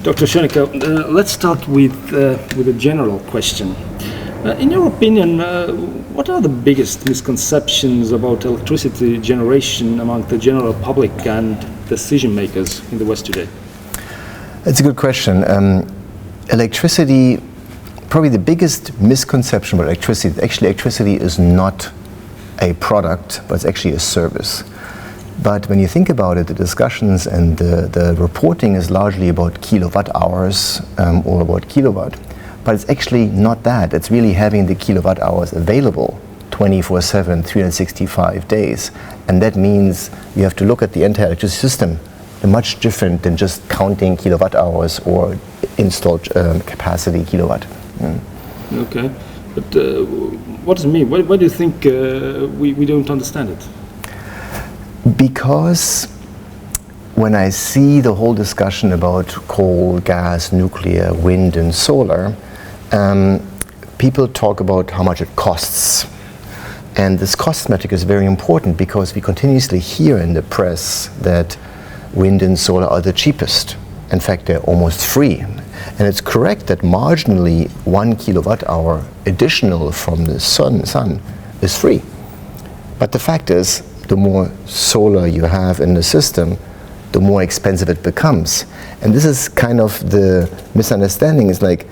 Dr. Schernikau, let's start with a general question. In your opinion, what are the biggest misconceptions about electricity generation among the general public and decision makers in the West today? That's a good question. Electricity, probably the biggest misconception about electricity, actually electricity is not a product, but it's actually a service. But when you think about it, the discussions and the reporting is largely about kilowatt hours or about kilowatt. But it's actually not that. It's really having the kilowatt hours available 24/7, 365 days. And that means you have to look at the entire electricity system. They're much different than just counting kilowatt hours or installed capacity kilowatt. Okay. But what does it mean? Why do you think we don't understand it? Because when I see the whole discussion about coal, gas, nuclear, wind and solar, people talk about how much it costs. And this cost metric is very important because we continuously hear in the press that wind and solar are the cheapest. In fact, they're almost free. And it's correct that marginally 1 kilowatt hour additional from the sun is free. But the fact is, the more solar you have in the system, the more expensive it becomes. And this is kind of the misunderstanding. It's like,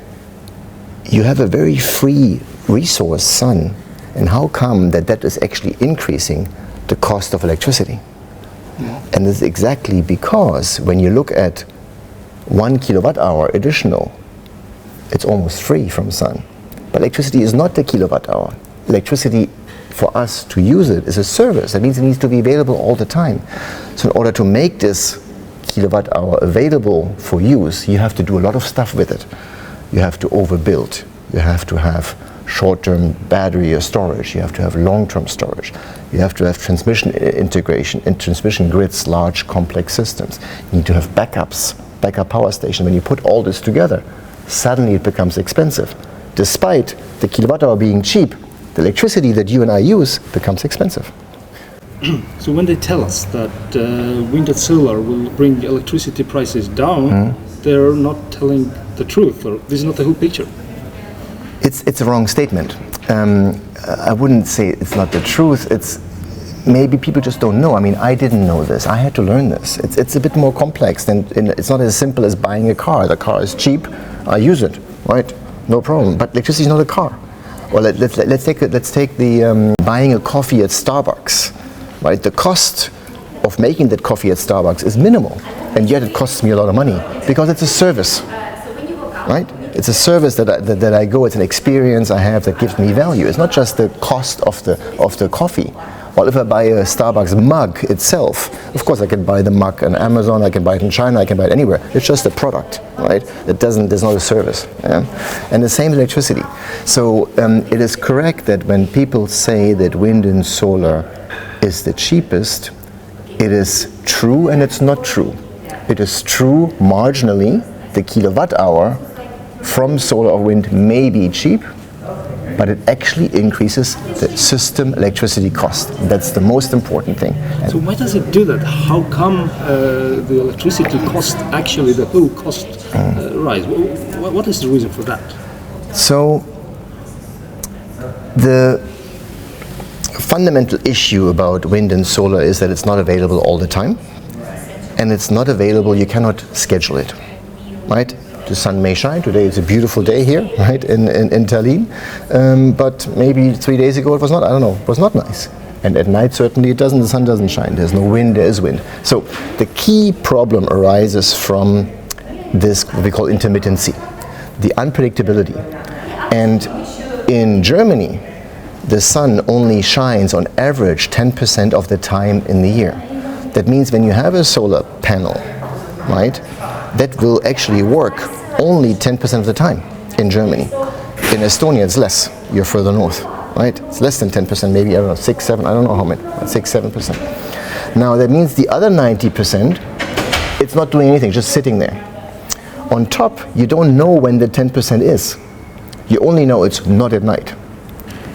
you have a very free resource, sun, and how come that is actually increasing the cost of electricity? Yeah. And this is exactly because when you look at 1 kilowatt hour additional, it's almost free from sun. But electricity is not the kilowatt hour. Electricity, for us to use it, is a service. That means it needs to be available all the time. So in order to make this kilowatt hour available for use, you have to do a lot of stuff with it. You have to overbuild. You have to have short-term battery or storage. You have to have long-term storage. You have to have transmission integration and transmission grids, large complex systems. You need to have backups, backup power station. When you put all this together, suddenly it becomes expensive. Despite the kilowatt hour being cheap, the electricity that you and I use becomes expensive. So when they tell us that wind and solar will bring electricity prices down, they're not telling the truth, or this is not the whole picture. It's a wrong statement. I wouldn't say it's not the truth. It's maybe people just don't know. I mean, I didn't know this. I had to learn this. It's a bit more complex than it's not as simple as buying a car. The car is cheap, I use it, right? No problem. But electricity is not a car. Well, let's take the buying a coffee at Starbucks, right? The cost of making that coffee at Starbucks is minimal, and yet it costs me a lot of money because it's a service, right? It's a service that I go. It's an experience I have that gives me value. It's not just the cost of the coffee. Well, if I buy a Starbucks mug itself, of course I can buy the mug on Amazon, I can buy it in China, I can buy it anywhere. It's just a product, right? There's not a service. Yeah? And the same electricity. So it is correct that when people say that wind and solar is the cheapest, it is true and it's not true. It is true marginally, the kilowatt hour from solar or wind may be cheap, but it actually increases the system electricity cost. That's the most important thing. So why does it do that? How come the electricity cost, actually the whole cost rise? What is the reason for that? So the fundamental issue about wind and solar is that it's not available all the time. And it's not available, you cannot schedule it, right? The sun may shine. Today it's a beautiful day here, right, in Tallinn. But maybe 3 days ago it was not, I don't know, it was not nice. And at night certainly the sun doesn't shine. There's no wind, there is wind. So the key problem arises from this, what we call intermittency, the unpredictability. And in Germany, the sun only shines on average 10% of the time in the year. That means when you have a solar panel, right, that will actually work only 10% of the time in Germany. In Estonia, it's less. You're further north, right? It's less than 10%, maybe, I don't know, 6, 7, I don't know how many, 6, 7%. Now, that means the other 90%, it's not doing anything, just sitting there. On top, you don't know when the 10% is. You only know it's not at night.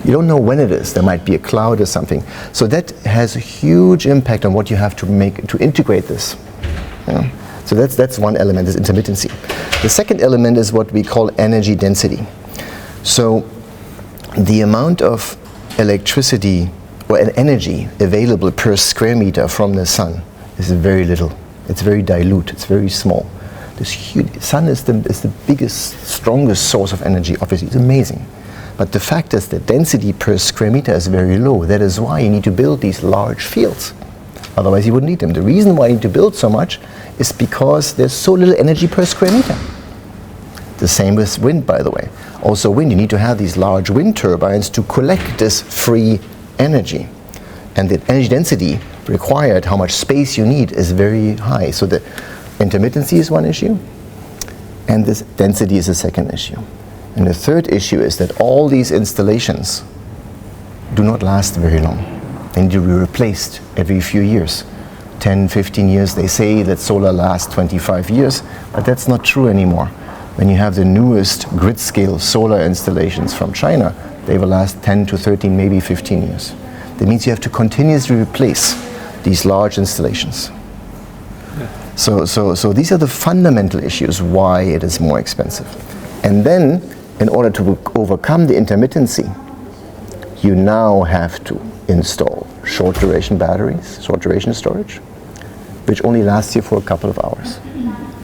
You don't know when it is. There might be a cloud or something. So that has a huge impact on what you have to make to integrate this. Yeah. So that's one element, is intermittency. The second element is what we call energy density. So the amount of electricity or energy available per square meter from the sun is very little. It's very dilute, it's very small. This huge sun is the biggest, strongest source of energy, obviously. It's amazing. But the fact is that density per square meter is very low. That is why you need to build these large fields. Otherwise you wouldn't need them. The reason why you need to build so much is because there's so little energy per square meter. The same with wind, by the way. Also wind, you need to have these large wind turbines to collect this free energy. And the energy density required, how much space you need, is very high. So the intermittency is one issue, and this density is a second issue. And the third issue is that all these installations do not last very long. They need to be replaced every few years. 10, 15 years, they say that solar lasts 25 years, but that's not true anymore. When you have the newest grid-scale solar installations from China, they will last 10 to 13, maybe 15 years. That means you have to continuously replace these large installations. Yeah. So these are the fundamental issues why it is more expensive. And then, in order to overcome the intermittency, you now have to install short duration batteries, short duration storage, which only lasts you for a couple of hours.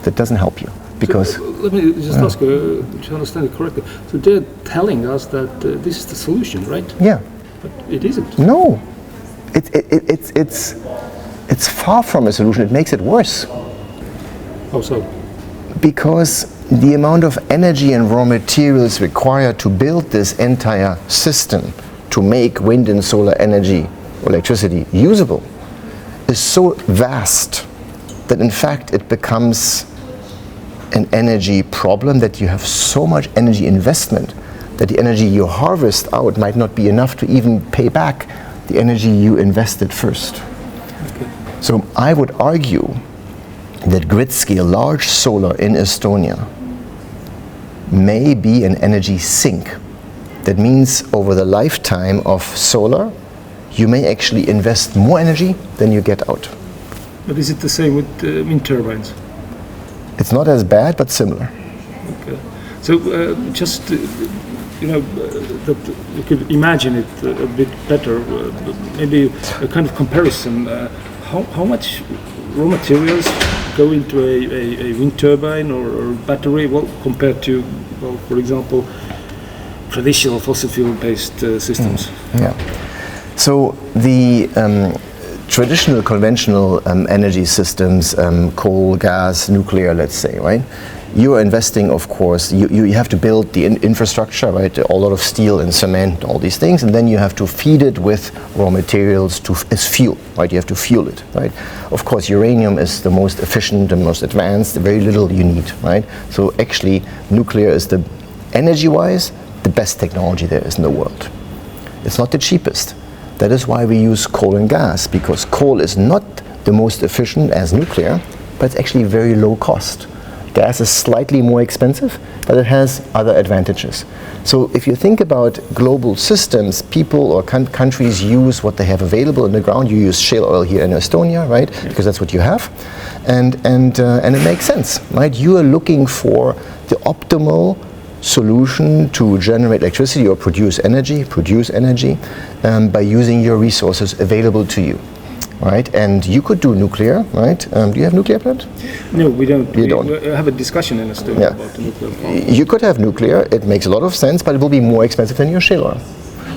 That doesn't help you, because... So, let me just ask to understand it correctly. So they're telling us that this is the solution, right? Yeah. But it isn't. No. It's far from a solution. It makes it worse. How so? Because the amount of energy and raw materials required to build this entire system to make wind and solar energy, electricity, usable is so vast that in fact it becomes an energy problem, that you have so much energy investment that the energy you harvest out might not be enough to even pay back the energy you invested first. Okay. So I would argue that grid-scale large solar in Estonia may be an energy sink. That means over the lifetime of solar, you may actually invest more energy than you get out. But is it the same with wind turbines? It's not as bad, but similar. Okay. So just, that you could imagine it a bit better, maybe a kind of comparison. How much raw materials go into a wind turbine or battery, well, compared to, well, for example, traditional fossil fuel-based systems? Yeah. So the traditional, conventional energy systems, coal, gas, nuclear, let's say, right? You are investing, of course, you have to build the infrastructure, right? A lot of steel and cement, all these things, and then you have to feed it with raw materials as fuel, right? You have to fuel it, right? Of course, uranium is the most efficient, the most advanced, very little you need, right? So actually, nuclear is the, energy-wise, the best technology there is in the world. It's not the cheapest. That is why we use coal and gas, because coal is not the most efficient as nuclear, but it's actually very low cost. Gas is slightly more expensive, but it has other advantages. So if you think about global systems, people or countries use what they have available in the ground. You use shale oil here in Estonia, right? Because that's what you have, and it makes sense, right? You are looking for the optimal solution to generate electricity or produce energy by using your resources available to you. Right, and you could do nuclear, right? Do you have nuclear plant? No, we don't. You don't. We have a discussion in Estonia about the nuclear plant. You could have nuclear. It makes a lot of sense, but it will be more expensive than your shale oil.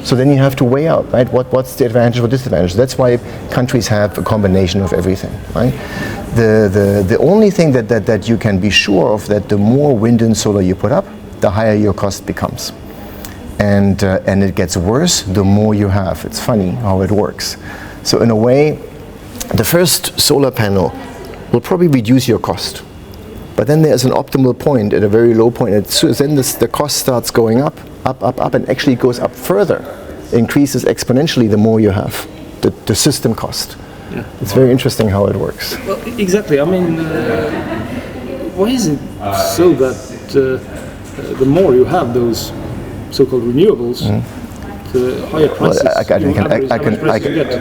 So then you have to weigh out, right? What's the advantage or disadvantage? That's why countries have a combination of everything, right? The only thing that you can be sure of, that the more wind and solar you put up, the higher your cost becomes. And it gets worse the more you have. It's funny how it works. So in a way, the first solar panel will probably reduce your cost. But then there's an optimal point at a very low point. Then the cost starts going up, and actually goes up further. It increases exponentially the more you have, the system cost. Yeah. It's very interesting how it works. Well, exactly. I mean, why is it so that the more you have those so-called renewables, the higher prices?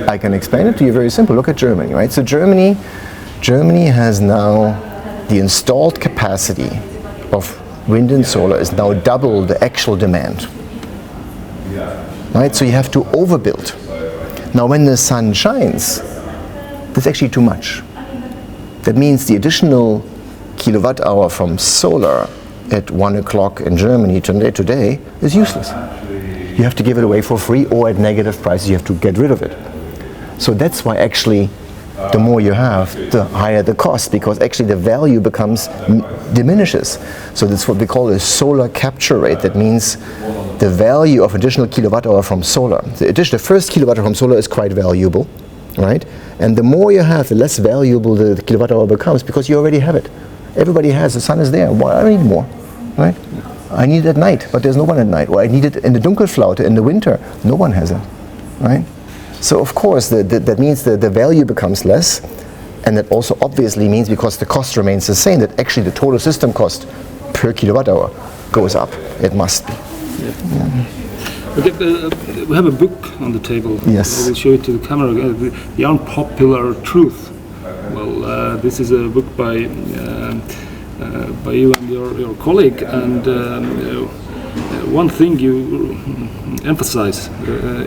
I can explain it to you very simple. Look at Germany, right? So Germany has now the installed capacity of wind and solar is now double the actual demand. Right? So you have to overbuild. Now when the sun shines, that's actually too much. That means the additional kilowatt hour from solar at 1 o'clock in Germany today is useless. You have to give it away for free, or at negative prices you have to get rid of it. So that's why actually the more you have, the higher the cost, because actually the value diminishes. So that's what we call a solar capture rate. That means the value of additional kilowatt hour from solar. The first kilowatt hour from solar is quite valuable, right? And the more you have, the less valuable the kilowatt hour becomes, because you already have it. Everybody has, the sun is there. Why I need more, right? I need it at night, but there's no one at night. Or I need it in the Dunkelflaute in the winter. No one has it, right? So of course that means that the value becomes less, and that also obviously means, because the cost remains the same, that actually the total system cost per kilowatt hour goes up. It must be. Okay, we have a book on the table. Yes. I will show it to the camera. The Unpopular Truth. Well, this is a book by you and your colleague, and one thing you emphasize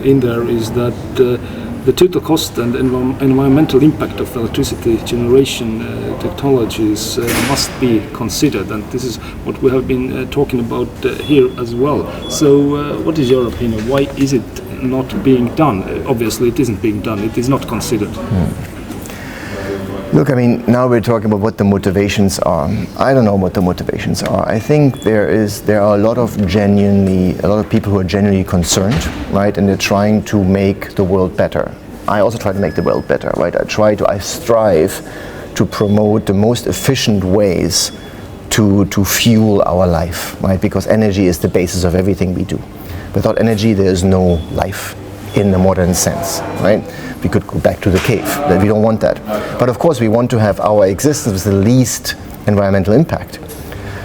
in there is that the total cost and environmental impact of electricity generation technologies must be considered, and this is what we have been talking about here as well. So what is your opinion? Why is it not being done? Obviously it isn't being done, it is not considered. Look, I mean, now we're talking about what the motivations are. I don't know what the motivations are. I think there are a lot of people who are genuinely concerned, right? And they're trying to make the world better. I also try to make the world better, right? I strive to promote the most efficient ways to fuel our life, right? Because energy is the basis of everything we do. Without energy, there is no life in the modern sense, right? We could go back to the cave, that we don't want that. But of course we want to have our existence with the least environmental impact.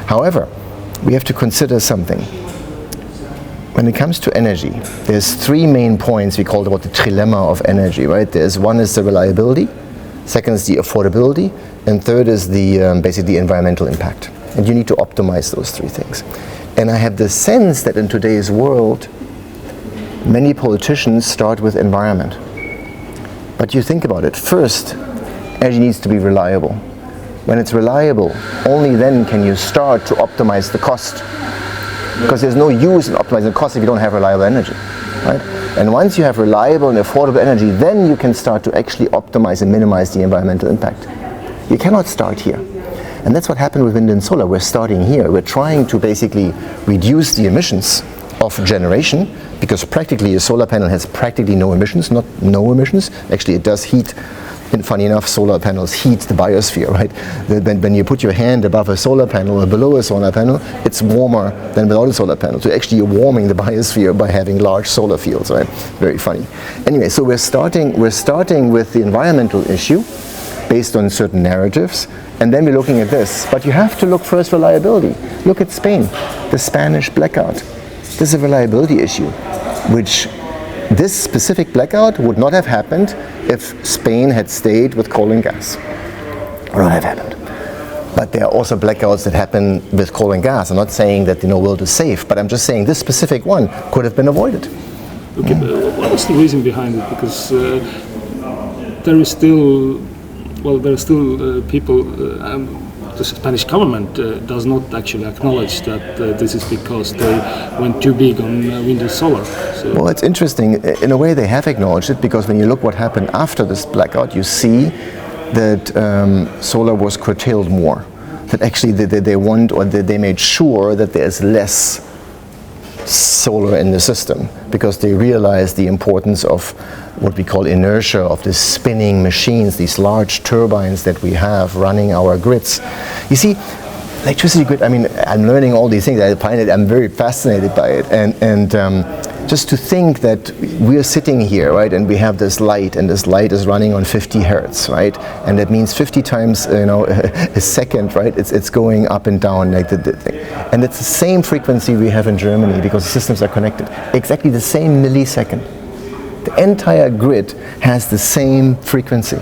However, we have to consider something. When it comes to energy, there's three main points we call about the trilemma of energy, right? One is the reliability, second is the affordability, and third is the basically the environmental impact. And you need to optimize those three things. And I have the sense that in today's world, many politicians start with environment. But you think about it, first, energy needs to be reliable. When it's reliable, only then can you start to optimize the cost. Because there's no use in optimizing the cost if you don't have reliable energy, right? And once you have reliable and affordable energy, then you can start to actually optimize and minimize the environmental impact. You cannot start here. And that's what happened with wind and solar. We're starting here. We're trying to basically reduce the emissions of generation, because practically a solar panel has practically no emissions, not no emissions. Actually it does heat, and funny enough, solar panels heat the biosphere, right? When you put your hand above a solar panel or below a solar panel, it's warmer than without a solar panel. So actually you're warming the biosphere by having large solar fields, right? Very funny. Anyway, so we're starting with the environmental issue based on certain narratives, and then we're looking at this. But you have to look first reliability. Look at Spain, the Spanish blackout. This is a reliability issue, which this specific blackout would not have happened if Spain had stayed with coal and gas. Would not have happened. But there are also blackouts that happen with coal and gas. I'm not saying that the world is safe, but I'm just saying this specific one could have been avoided. Okay, but what was the reason behind it? Because there are still people. The Spanish government does not actually acknowledge that this is because they went too big on wind and solar. So well, it's interesting. In a way, they have acknowledged it, because when you look what happened after this blackout, you see that solar was curtailed more. That actually they made sure that there's less solar in the system, because they realized the importance of what we call inertia, of the spinning machines, these large turbines that we have running our grids. You see, electricity grid, I mean, I'm learning all these things. I find it, I'm very fascinated by it. And just to think that we're sitting here, right, and we have this light, and this light is running on 50 hertz, right? And that means 50 times, a second, right? It's going up and down like the thing. And it's the same frequency we have in Germany, because the systems are connected. Exactly the same millisecond. The entire grid has the same frequency.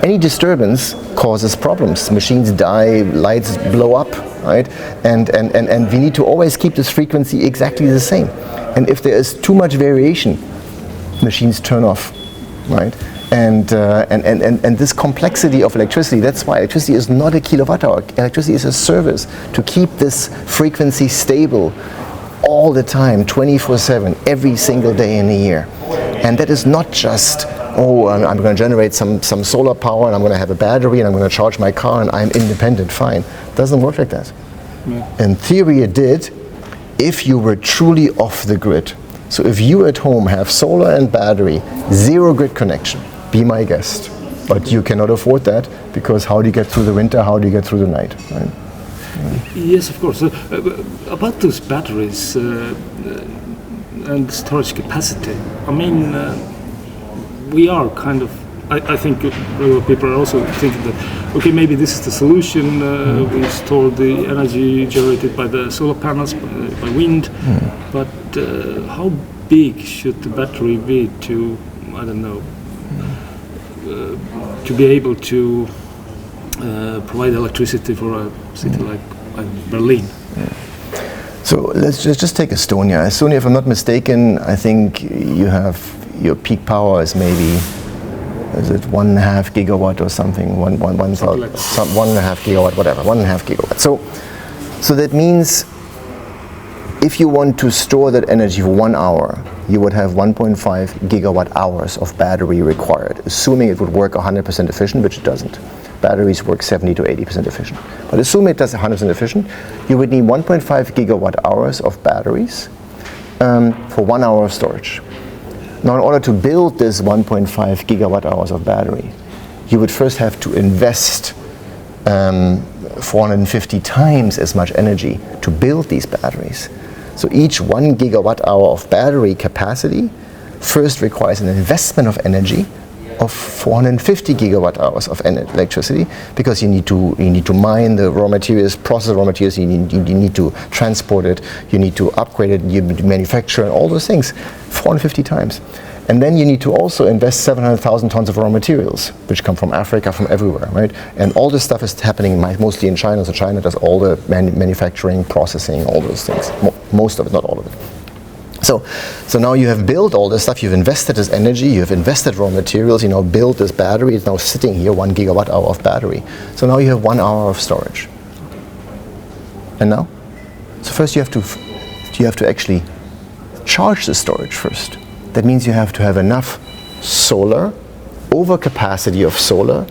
Any disturbance causes problems. Machines die, lights blow up, right? And we need to always keep this frequency exactly the same. And if there is too much variation, machines turn off, right? And this complexity of electricity, that's why electricity is not a kilowatt hour. Electricity is a service to keep this frequency stable all the time, 24/7, every single day in a year. And that is not just, oh, I'm going to generate some solar power and I'm going to have a battery and I'm going to charge my car and I'm independent, fine. It doesn't work like that. Yeah. In theory it did, if you were truly off the grid. So if you at home have solar and battery, zero grid connection, be my guest. But you cannot afford that, because how do you get through the winter, how do you get through the night? Right? Yes, of course. About those batteries and storage capacity, I mean, we are kind of, I think regular people are also thinking that, okay, maybe this is the solution, we store the energy generated by the solar panels, by wind, but how big should the battery be to, I don't know, to be able to provide electricity for a city like Berlin? So let's just take Estonia. Estonia, if I'm not mistaken, I think you have, your peak power is maybe, is it 1.5 gigawatt or something? 1.5 gigawatt, whatever, 1.5 gigawatt. So that means if you want to store that energy for 1 hour, you would have 1.5 gigawatt hours of battery required, assuming it would work 100% efficient, which it doesn't. Batteries work 70 to 80% efficient. But assuming it does 100% efficient, you would need 1.5 gigawatt hours of batteries for 1 hour of storage. Now, in order to build this 1.5 gigawatt hours of battery, you would first have to invest 450 times as much energy to build these batteries. So each 1 gigawatt hour of battery capacity first requires an investment of energy of 450 gigawatt hours of electricity, because you need to mine the raw materials, process raw materials, you need to transport it, you need to upgrade it, you need to manufacture, and all those things 450 times. And then you need to also invest 700,000 tons of raw materials, which come from Africa, from everywhere, right? And all this stuff is happening mostly in China, so China does all the manufacturing, processing, all those things. Most of it, not all of it. So now you have built all this stuff, you've invested this energy, you've invested raw materials, you now build this battery, it's now sitting here, 1 gigawatt hour of battery. So now you have 1 hour of storage. And now? So first you have to actually charge the storage first. That means you have to have enough solar, overcapacity of solar,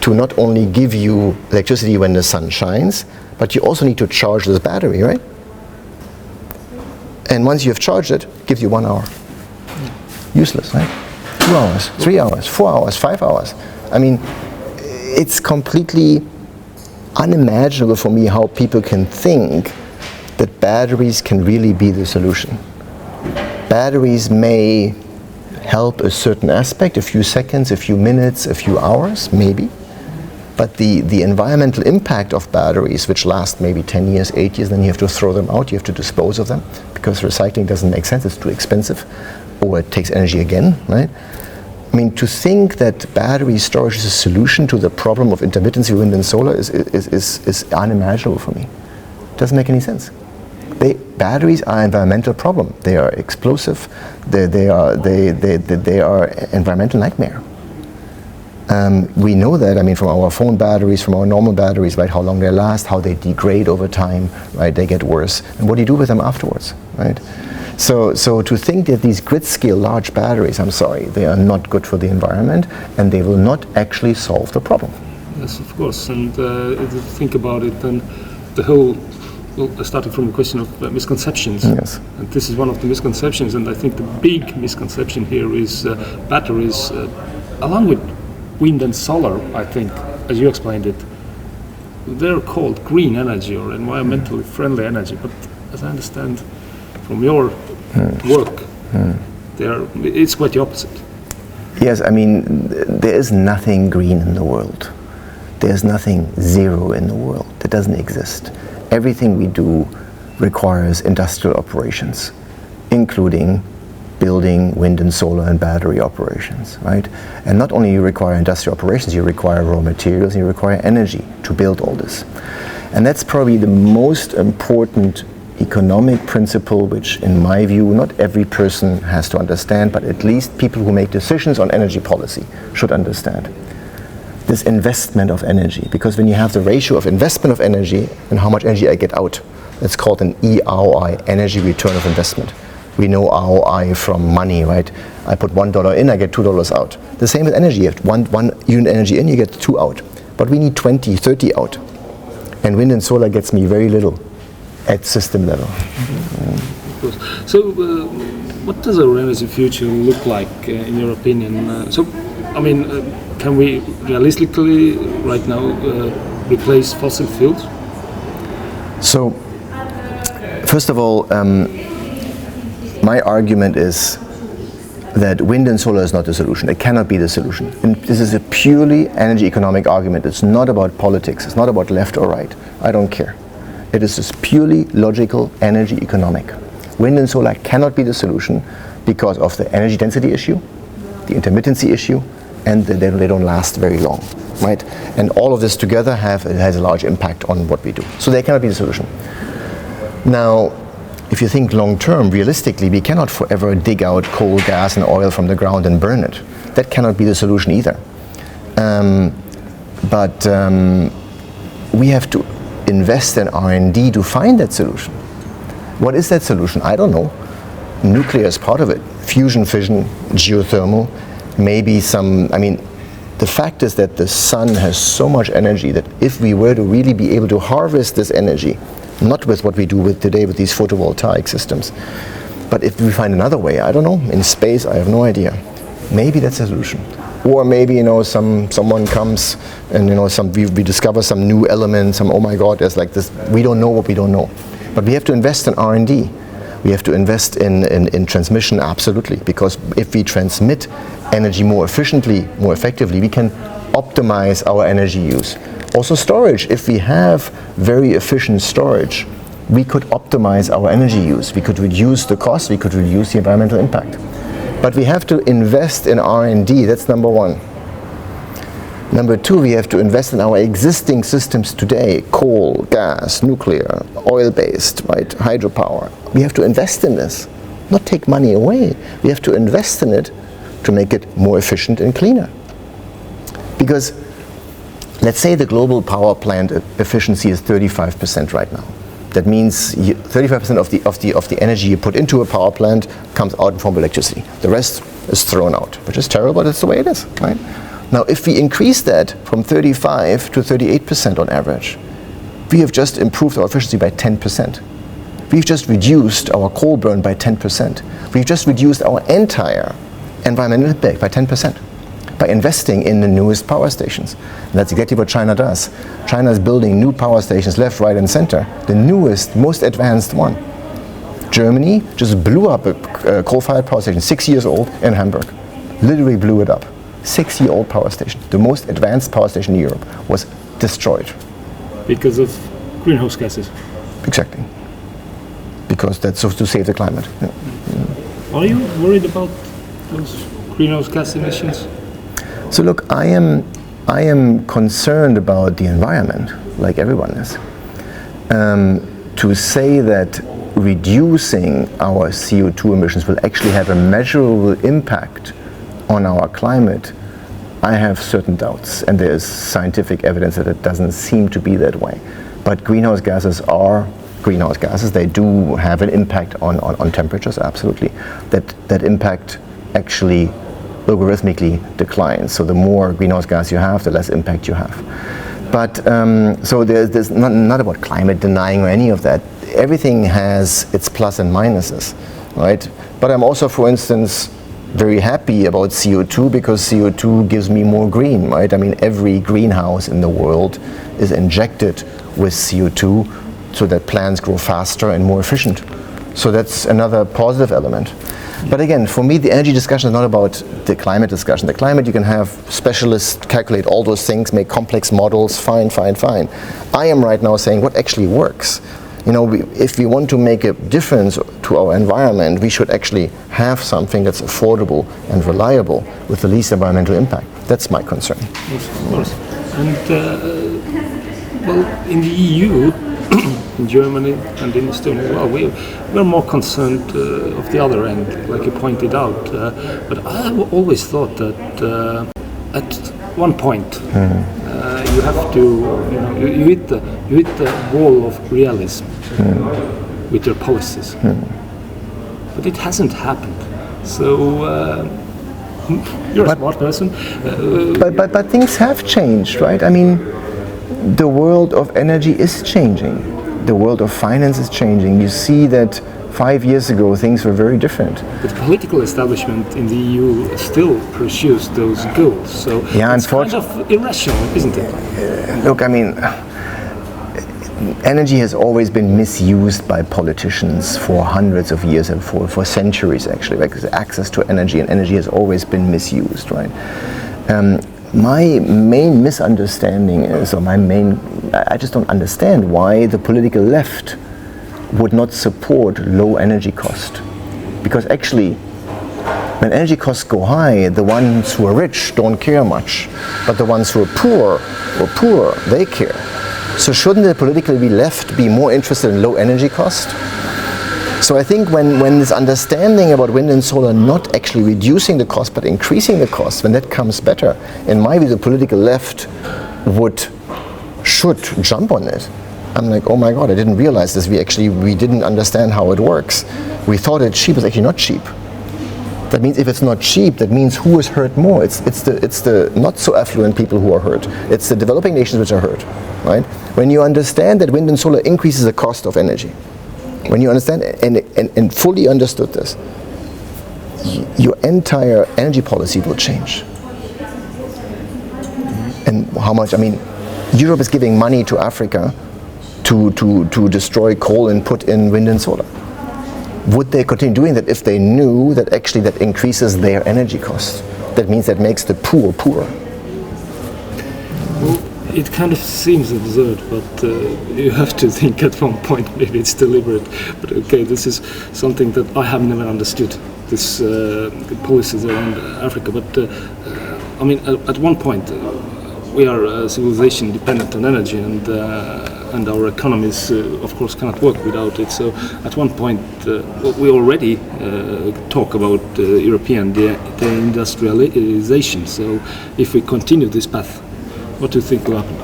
to not only give you electricity when the sun shines, but you also need to charge this battery, right? And once you have charged it, it gives you 1 hour. Useless, right? 2 hours, 3 hours, 4 hours, 5 hours. I mean, it's completely unimaginable for me how people can think that batteries can really be the solution. Batteries may help a certain aspect, a few seconds, a few minutes, a few hours, maybe. But the environmental impact of batteries, which last maybe 10 years, 8 years, then you have to throw them out, you have to dispose of them, because recycling doesn't make sense, it's too expensive, or it takes energy again, right? I mean, to think that battery storage is a solution to the problem of intermittency, wind and solar is unimaginable for me. It doesn't make any sense. Batteries are an environmental problem. They are explosive. They are environmental nightmare. We know that, I mean, from our phone batteries, from our normal batteries, right, how long they last, how they degrade over time, right, they get worse. And what do you do with them afterwards, right? So to think that these grid-scale large batteries, I'm sorry, they are not good for the environment, and they will not actually solve the problem. Yes, of course. And if you think about it, then the whole, well, starting from the question of misconceptions. Yes. And this is one of the misconceptions, and I think the big misconception here is batteries, along with wind and solar, I think, as you explained it, they're called green energy or environmentally friendly energy, but as I understand from your work, it's quite the opposite. Yes, I mean, there is nothing green in the world. There's nothing zero in the world. That doesn't exist. Everything we do requires industrial operations, including building wind and solar and battery operations, right? And not only you require industrial operations, you require raw materials, and you require energy to build all this. And that's probably the most important economic principle, which in my view, not every person has to understand, but at least people who make decisions on energy policy should understand. This investment of energy, because when you have the ratio of investment of energy and how much energy I get out, it's called an EROI, energy return of investment. We know ROI from money, right? I put $1 in, I get $2 out. The same with energy. You have one unit energy in, you get 2 out. But we need 20, 30 out. And wind and solar gets me very little at system level. Mm-hmm. So, what does a renewable future look like, in your opinion? Can we realistically, right now, replace fossil fuels? So, first of all, my argument is that wind and solar is not the solution. It cannot be the solution. And this is a purely energy economic argument. It's not about politics. It's not about left or right. I don't care. It is just purely logical energy economic. Wind and solar cannot be the solution because of the energy density issue, the intermittency issue, and they don't last very long, right? And all of this together has a large impact on what we do. So they cannot be the solution. Now, if you think long term, realistically, we cannot forever dig out coal, gas, and oil from the ground and burn it. That cannot be the solution either. But we have to invest in R&D to find that solution. What is that solution? I don't know. Nuclear is part of it. Fusion, fission, geothermal, maybe some, the fact is that the sun has so much energy that if we were to really be able to harvest this energy, not with what we do with today with these photovoltaic systems, but if we find another way, I don't know, in space, I have no idea. Maybe that's a solution. Or maybe, someone comes and, we discover some new element, oh my God, there's like this, we don't know what we don't know. But we have to invest in R&D. We have to invest in transmission, absolutely, because if we transmit energy more efficiently, more effectively, we can optimize our energy use. Also storage, if we have very efficient storage, we could optimize our energy use. We could reduce the cost, we could reduce the environmental impact. But we have to invest in R&D, that's number one. Number two, we have to invest in our existing systems today, coal, gas, nuclear, oil-based, right, hydropower. We have to invest in this, not take money away. We have to invest in it to make it more efficient and cleaner. Because let's say the global power plant efficiency is 35% right now. That means 35% of the energy you put into a power plant comes out in form of electricity. The rest is thrown out, which is terrible, that's the way it is, right? Now, if we increase that from 35 to 38% on average, we have just improved our efficiency by 10%. We've just reduced our coal burn by 10%. We've just reduced our entire environmental impact by 10% by investing in the newest power stations. And that's exactly what China does. China is building new power stations left, right, and center. The newest, most advanced one. Germany just blew up a coal-fired power station, 6 years old, in Hamburg. Literally blew it up. 6-year-old power station. The most advanced power station in Europe was destroyed. Because of greenhouse gases? Exactly. Because that's to save the climate. Yeah. Are you worried about those greenhouse gas emissions? So look, I am concerned about the environment, like everyone is. To say that reducing our CO2 emissions will actually have a measurable impact on our climate, I have certain doubts, and there is scientific evidence that it doesn't seem to be that way. But greenhouse gases are greenhouse gases. They do have an impact on temperatures, absolutely. That impact actually logarithmically declines. So the more greenhouse gas you have, the less impact you have. But so there's not about climate denying or any of that. Everything has its plus and minuses, right? But I'm also, for instance, very happy about CO2 because CO2 gives me more green, right? Every greenhouse in the world is injected with CO2 so that plants grow faster and more efficient. So that's another positive element. But again, for me, the energy discussion is not about the climate discussion. The climate, you can have specialists calculate all those things, make complex models, fine. I am right now saying what actually works. If we want to make a difference to our environment, we should actually have something that's affordable and reliable with the least environmental impact. That's my concern. Yes, of course. And in the EU, in Germany and in Estonia as well, we're more concerned of the other end, like you pointed out. But I've always thought that at one point you have to, you hit the wall of realism with your policies. But it hasn't happened. So you're a smart person. But things have changed, right? I mean, the world of energy is changing. The world of finance is changing. You see that 5 years ago things were very different. But the political establishment in the EU still pursues those goals. So it's kind of irrational, isn't it? Look, I mean, energy has always been misused by politicians for hundreds of years and for centuries, actually. Like access to energy, and energy has always been misused, right? My main misunderstanding is, I just don't understand why the political left would not support low energy cost. Because actually, when energy costs go high, the ones who are rich don't care much, but the ones who are poor, they care. So shouldn't the politically left be more interested in low energy cost? So I think when this understanding about wind and solar not actually reducing the cost but increasing the cost, when that comes better, in my view the political left should jump on it. I'm like, oh my God, I didn't realize this. We didn't understand how it works. We thought it's cheap, it's actually not cheap. That means if it's not cheap, that means who is hurt more? It's the not so affluent people who are hurt. It's the developing nations which are hurt, right? When you understand that wind and solar increases the cost of energy, when you understand and fully understood this, your entire energy policy will change. And how much, I mean, Europe is giving money to Africa to destroy coal and put in wind and solar. Would they continue doing that if they knew that actually that increases their energy costs? That means that makes the poor poorer. Well, it kind of seems absurd, but you have to think at one point maybe it's deliberate. But okay, this is something that I have never understood, this policies around Africa. But I mean, at one point, we are a civilization dependent on energy, and our economies, of course, cannot work without it. So at one point, we already talk about European deindustrialization. So if we continue this path, what do you think will happen?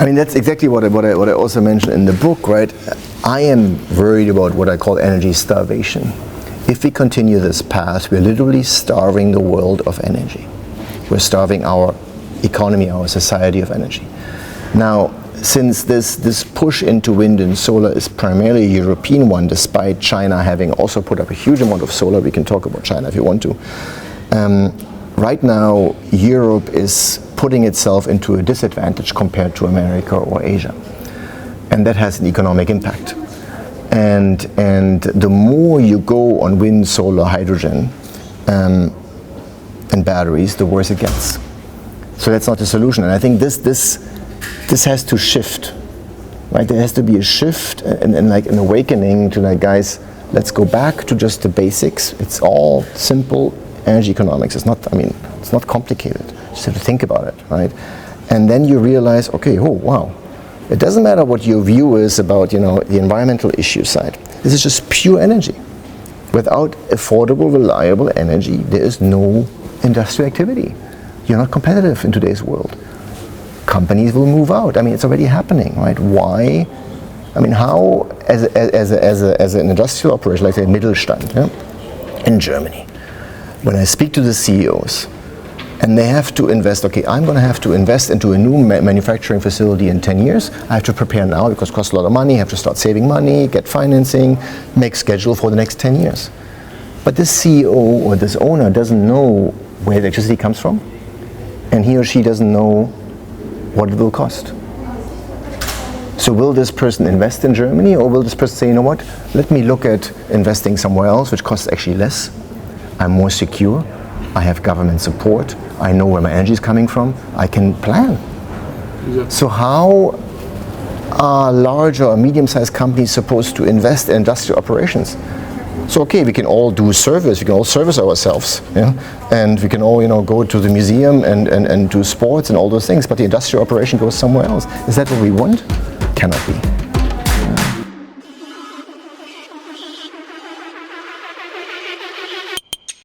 I mean, that's exactly what I also mentioned in the book, right? I am worried about what I call energy starvation. If we continue this path, we're literally starving the world of energy. We're starving our economy, our society of energy. Now, since this push into wind and solar is primarily a European one, despite China having also put up a huge amount of solar, we can talk about China if you want to. Right now, Europe is putting itself into a disadvantage compared to America or Asia. And that has an economic impact. And the more you go on wind, solar, hydrogen, and batteries, the worse it gets. So that's not the solution. And I think this has to shift, right? There has to be a shift and like an awakening to like, guys, let's go back to just the basics. It's all simple energy economics. It's not complicated. You just have to think about it, right? And then you realize, okay, oh wow, it doesn't matter what your view is about, the environmental issue side. This is just pure energy. Without affordable, reliable energy, there is no industrial activity. You're not competitive in today's world. Companies will move out. I mean, it's already happening, right? Why? I mean, how, as an industrial operation, like say Mittelstand, in Germany, when I speak to the CEOs, and they have to invest, okay, I'm going to have to invest into a new manufacturing facility in 10 years. I have to prepare now because it costs a lot of money. I have to start saving money, get financing, make schedule for the next 10 years. But this CEO or this owner doesn't know where the electricity comes from, and he or she doesn't know what it will cost. So will this person invest in Germany, or will this person say, you know what, let me look at investing somewhere else, which costs actually less. I'm more secure. I have government support. I know where my energy is coming from. I can plan. Exactly. So how are larger or medium-sized companies supposed to invest in industrial operations? So okay, we can all do service, we can all service ourselves, yeah? And we can all, you know, go to the museum and do sports and all those things, but the industrial operation goes somewhere else. Is that what we want? Cannot be.